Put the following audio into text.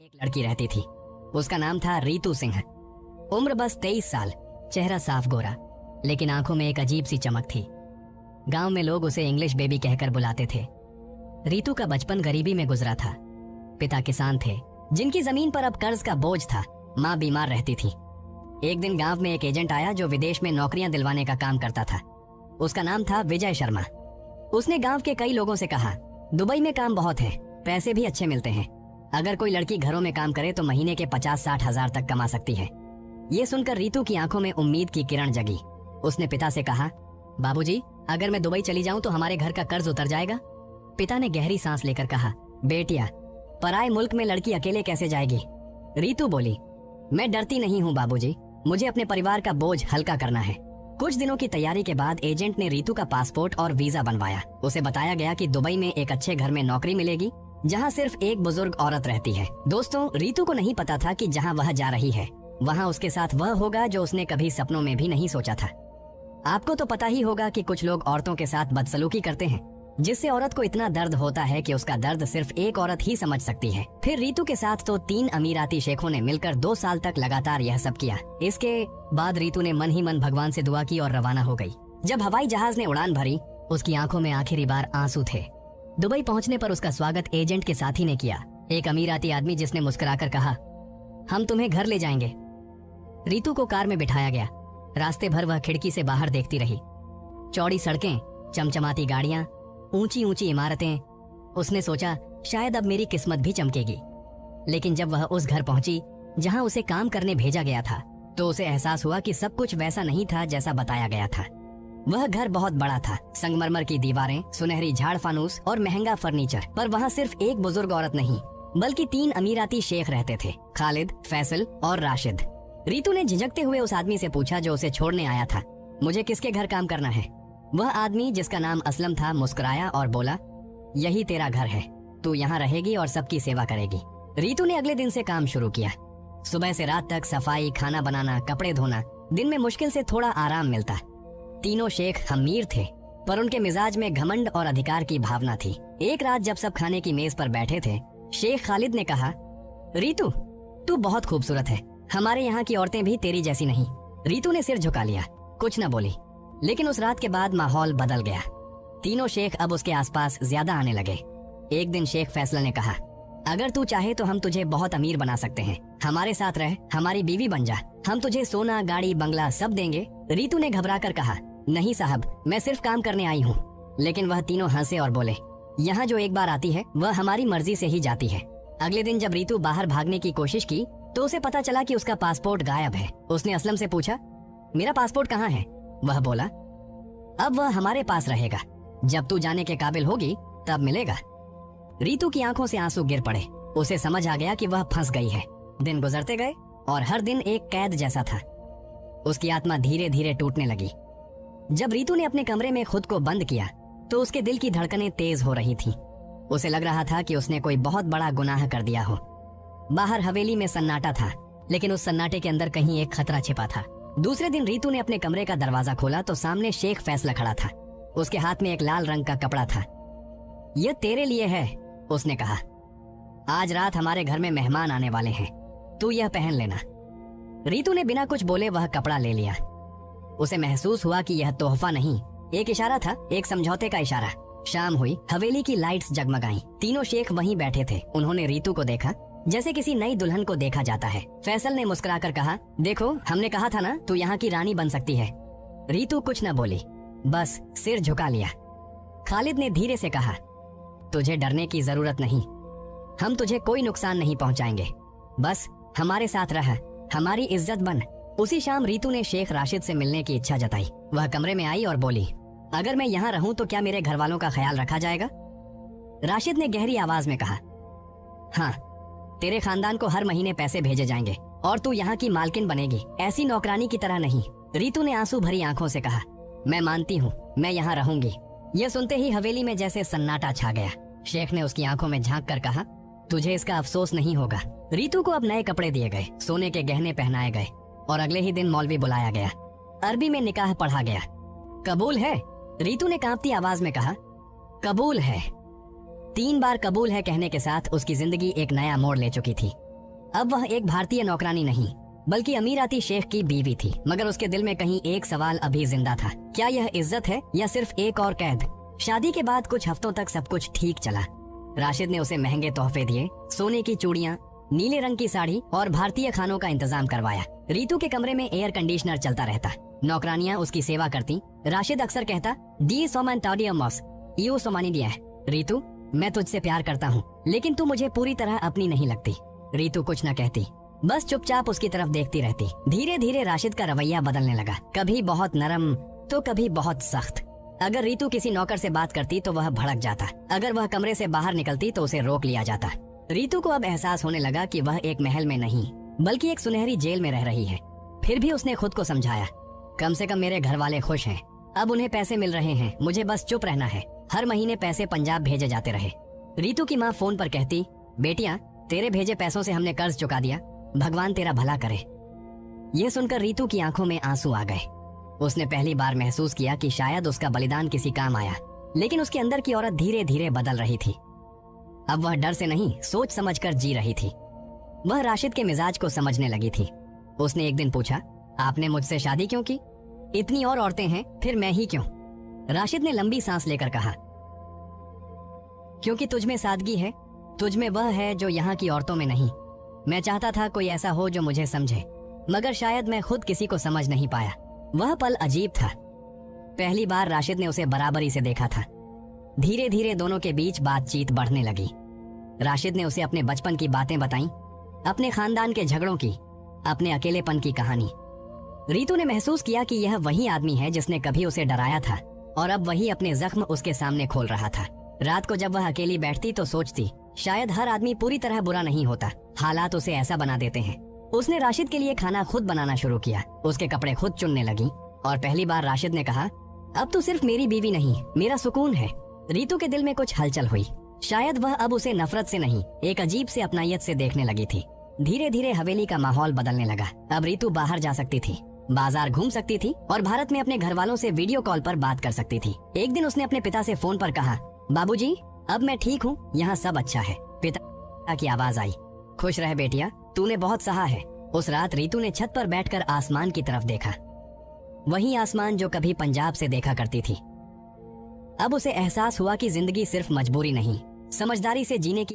एक लड़की रहती थी। उसका नाम था रीतू सिंह। उम्र बस 23 साल, चेहरा साफ गोरा, लेकिन आंखों में एक अजीब सी चमक थी। गांव में लोग उसे इंग्लिश बेबी कहकर बुलाते थे। रीतू का बचपन गरीबी में गुजरा था। पिता किसान थे, जिनकी जमीन पर अब कर्ज का बोझ था। माँ बीमार रहती थी। एक दिन गांव में एक एजेंट आया जो विदेश में नौकरियां दिलवाने का काम करता था। उसका नाम था विजय शर्मा। उसने गांव के कई लोगों से कहा, दुबई में काम बहुत है, पैसे भी अच्छे मिलते हैं। अगर कोई लड़की घरों में काम करे तो महीने के 50-60 हजार तक कमा सकती है। ये सुनकर रीतू की आंखों में उम्मीद की किरण जगी। उसने पिता से कहा, बाबूजी, अगर मैं दुबई चली जाऊं तो हमारे घर का कर्ज उतर जाएगा। पिता ने गहरी सांस लेकर कहा, बेटिया, पराए मुल्क में लड़की अकेले कैसे जाएगी? रीतू बोली, मैं डरती नहीं हूँ बाबूजी, मुझे अपने परिवार का बोझ हल्का करना है। कुछ दिनों की तैयारी के बाद एजेंट ने रीतू का पासपोर्ट और वीजा बनवाया। उसे बताया गया कि दुबई में एक अच्छे घर में नौकरी मिलेगी, जहां सिर्फ एक बुजुर्ग औरत रहती है। दोस्तों, रीतू को नहीं पता था कि जहां वह जा रही है वहां उसके साथ वह होगा जो उसने कभी सपनों में भी नहीं सोचा था। आपको तो पता ही होगा कि कुछ लोग औरतों के साथ बदसलूकी करते हैं, जिससे औरत को इतना दर्द होता है कि उसका दर्द सिर्फ एक औरत ही समझ सकती है। फिर रीतू के साथ तो 3 अमीराती शेखों ने मिलकर 2 साल तक लगातार यह सब किया। इसके बाद रीतू ने मन ही मन भगवान से दुआ की और रवाना हो गई। जब हवाई जहाज ने उड़ान भरी, उसकी आंखों में आखिरी बार आंसू थे। दुबई पहुंचने पर उसका स्वागत एजेंट के साथी ने किया, एक अमीराती आदमी जिसने मुस्कुराकर कहा, हम तुम्हें घर ले जाएंगे। रीतू को कार में बिठाया गया। रास्ते भर वह खिड़की से बाहर देखती रही। चौड़ी सड़कें, चमचमाती गाड़ियां, ऊंची ऊंची इमारतें। उसने सोचा, शायद अब मेरी किस्मत भी चमकेगी। लेकिन जब वह उस घर पहुंची जहां उसे काम करने भेजा गया था, तो उसे एहसास हुआ कि सब कुछ वैसा नहीं था जैसा बताया गया था। वह घर बहुत बड़ा था, संगमरमर की दीवारें, सुनहरी झाड़ फानूस और महंगा फर्नीचर। पर वहाँ सिर्फ एक बुजुर्ग औरत नहीं, बल्कि 3 अमीराती शेख रहते थे, खालिद, फैसल और राशिद। रीतू ने झिझकते हुए उस आदमी से पूछा जो उसे छोड़ने आया था, मुझे किसके घर काम करना है? वह आदमी, जिसका नाम असलम था, मुस्कुराया और बोला, यही तेरा घर है, तू यहाँ रहेगी और सबकी सेवा करेगी। रीतू ने अगले दिन से काम शुरू किया। सुबह से रात तक सफाई, खाना बनाना, कपड़े धोना। दिन में मुश्किल से थोड़ा आराम मिलता। तीनों शेख अमीर थे, पर उनके मिजाज में घमंड और अधिकार की भावना थी। एक रात जब सब खाने की मेज पर बैठे थे, शेख खालिद ने कहा, रीतू, तू बहुत खूबसूरत है, हमारे यहाँ की औरतें भी तेरी जैसी नहीं। रीतू ने सिर झुका लिया, कुछ न बोली। लेकिन उस रात के बाद माहौल बदल गया। तीनों शेख अब उसके आसपास ज्यादा आने लगे। एक दिन शेख फैसला ने कहा, अगर तू चाहे तो हम तुझे बहुत अमीर बना सकते हैं, हमारे साथ रह, हमारी बीवी बन जा, हम तुझे सोना, गाड़ी, बंगला सब देंगे। रीतू ने घबराकर कहा, नहीं साहब, मैं सिर्फ काम करने आई हूँ। लेकिन वह तीनों हंसे और बोले, यहाँ जो एक बार आती है वह हमारी मर्जी से ही जाती है। अगले दिन जब रीतू बाहर भागने की कोशिश की तो उसे पता चला कि उसका पासपोर्ट गायब है। उसने असलम से पूछा, मेरा पासपोर्ट कहाँ है? वह बोला, अब वह हमारे पास रहेगा, जब तू जाने के काबिल होगी तब मिलेगा। रीतू की आंखों से आंसू गिर पड़े। उसे समझ आ गया कि वह फंस गई है। दिन गुजरते गए और हर दिन एक कैद जैसा था। उसकी आत्मा धीरे धीरे टूटने लगी। जब रीतू ने अपने कमरे में खुद को बंद किया तो उसके दिल की धड़कनें तेज हो रही थीं। उसे लग रहा था कि उसने कोई बहुत बड़ा गुनाह कर दिया हो। बाहर हवेली में सन्नाटा था, लेकिन उस सन्नाटे के अंदर कहीं एक खतरा छिपा था। दूसरे दिन रीतू ने अपने कमरे का दरवाजा खोला तो सामने शेख फैसला खड़ा था। उसके हाथ में एक लाल रंग का कपड़ा था। यह तेरे लिए है, उसने कहा। आज रात हमारे घर में मेहमान आने वाले हैं, तू यह पहन लेना। रीतू ने बिना कुछ बोले वह कपड़ा ले लिया। उसे महसूस हुआ कि यह तोहफा नहीं, एक इशारा था, एक समझौते का इशारा। शाम हुई, हवेली की लाइट्स जगमगाईं। तीनों शेख वहीं बैठे थे। उन्होंने रीतू को देखा जैसे किसी नई दुल्हन को देखा जाता है। फैसल ने मुस्कुराकर कहा, देखो, हमने कहा था ना, तू यहाँ की रानी बन सकती है। रीतू कुछ न बोली, बस सिर झुका लिया। खालिद ने धीरे से कहा, तुझे डरने की जरूरत नहीं, हम तुझे कोई नुकसान नहीं पहुंचाएंगे, बस हमारे साथ रह, हमारी इज्जत बन। उसी शाम रीतू ने शेख राशिद से मिलने की इच्छा जताई। वह कमरे में आई और बोली, अगर मैं यहाँ रहूं तो क्या मेरे घर वालों का ख्याल रखा जाएगा? राशिद ने गहरी आवाज में कहा, हाँ, तेरे खानदान को हर महीने पैसे भेजे जाएंगे और तू यहाँ की मालकिन बनेगी, ऐसी नौकरानी की तरह नहीं। रीतू ने आंसू भरी आंखों से कहा, मैं मानती हूँ, मैं यहाँ रहूंगी। यह सुनते ही हवेली में जैसे सन्नाटा छा गया। शेख ने उसकी आंखों में झांक कर कहा, तुझे इसका अफसोस नहीं होगा। रीतू को अब नए कपड़े दिए गए, सोने के गहने पहनाए गए और अगले ही दिन मौलवी बुलाया गया। अरबी में निकाह पढ़ा गया। कबूल है? रीतू ने कांपती आवाज में कहा, कबूल है। 3 बार कबूल है कहने के साथ उसकी जिंदगी एक नया मोड़ ले चुकी थी। अब वह एक भारतीय नौकरानी नहीं बल्कि अमीराती शेख की बीवी थी, मगर उसके दिल में कहीं एक सवाल अभी जिंदा था। क्या यह इज्जत है या सिर्फ एक और कैद? शादी के बाद कुछ हफ्तों तक सब कुछ ठीक चला। राशिद ने उसे महंगे तोहफे दिए, सोने की चूड़ियां, नीले रंग की साड़ी और भारतीय खानों का इंतजाम करवाया। रीतू के कमरे में एयर कंडीशनर चलता रहता, नौकरानियां उसकी सेवा करती। राशिद अक्सर कहता, डी सोमन टाडियमोस यू सोमानी दिया है। रीतू, मैं तुझसे प्यार करता हूँ, लेकिन तू मुझे पूरी तरह अपनी नहीं लगती। रीतू कुछ न कहती, बस चुपचाप उसकी तरफ देखती रहती। धीरे धीरे राशिद का रवैया बदलने लगा, कभी बहुत नरम तो कभी बहुत सख्त। अगर रीतू किसी नौकर से बात करती तो वह भड़क जाता, अगर वह कमरे से बाहर निकलती तो उसे रोक लिया जाता। रीतू को अब एहसास होने लगा कि वह एक महल में नहीं बल्कि एक सुनहरी जेल में रह रही है। फिर भी उसने खुद को समझाया, कम से कम मेरे घर वाले खुश हैं, अब उन्हें पैसे मिल रहे हैं, मुझे बस चुप रहना है। हर महीने पैसे पंजाब भेजे जाते रहे। रीतू की माँ फोन पर कहती, बेटियां, तेरे भेजे पैसों से हमने कर्ज चुका दिया, भगवान तेरा भला करे। यह सुनकर रीतू की आंखों में आंसू आ गए। उसने पहली बार महसूस किया कि शायद उसका बलिदान किसी काम आया, लेकिन उसके अंदर की औरत धीरे धीरे बदल रही थी। अब वह डर से नहीं, सोच समझकर जी रही थी। वह राशिद के मिजाज को समझने लगी थी। उसने एक दिन पूछा, आपने मुझसे शादी क्यों की? इतनी और औरतें हैं, फिर मैं ही क्यों? राशिद ने लंबी सांस लेकर कहा, क्योंकि तुझ में सादगी है, तुझ में वह है जो यहाँ की औरतों में नहीं। मैं चाहता था कोई ऐसा हो जो मुझे समझे, मगर शायद मैं खुद किसी को समझ नहीं पाया। वह पल अजीब था। पहली बार राशिद ने उसे बराबरी से देखा था। धीरे धीरे दोनों के बीच बातचीत बढ़ने लगी। राशिद ने उसे अपने बचपन की बातें बताईं, अपने खानदान के झगड़ों की, अपने अकेलेपन की कहानी। रीतू ने महसूस किया कि यह वही आदमी है जिसने कभी उसे डराया था और अब वही अपने जख्म उसके सामने खोल रहा था। रात को जब वह अकेली बैठती तो सोचती, शायद हर आदमी पूरी तरह बुरा नहीं होता, हालात उसे ऐसा बना देते हैं। उसने राशिद के लिए खाना खुद बनाना शुरू किया, उसके कपड़े खुद चुनने लगी और पहली बार राशिद ने कहा, अब तू सिर्फ मेरी बीवी नहीं, मेरा सुकून है। रीतू के दिल में कुछ हलचल हुई। शायद वह अब उसे नफरत से नहीं, एक अजीब से अपनायत से देखने लगी थी। धीरे धीरे हवेली का माहौल बदलने लगा। अब रीतू बाहर जा सकती थी, बाजार घूम सकती थी और भारत में अपने घर वालों से वीडियो कॉल पर बात कर सकती थी। एक दिन उसने अपने पिता से फोन पर कहा, बाबूजी, अब मैं ठीक हूँ, यहाँ सब अच्छा है। पिता की आवाज आई, खुश रह बेटिया, तूने बहुत सहा है। उस रात रीतू ने छत पर बैठकर आसमान की तरफ देखा, वही आसमान जो कभी पंजाब से देखा करती थी। अब उसे एहसास हुआ कि जिंदगी सिर्फ मजबूरी नहीं, समझदारी से जीने की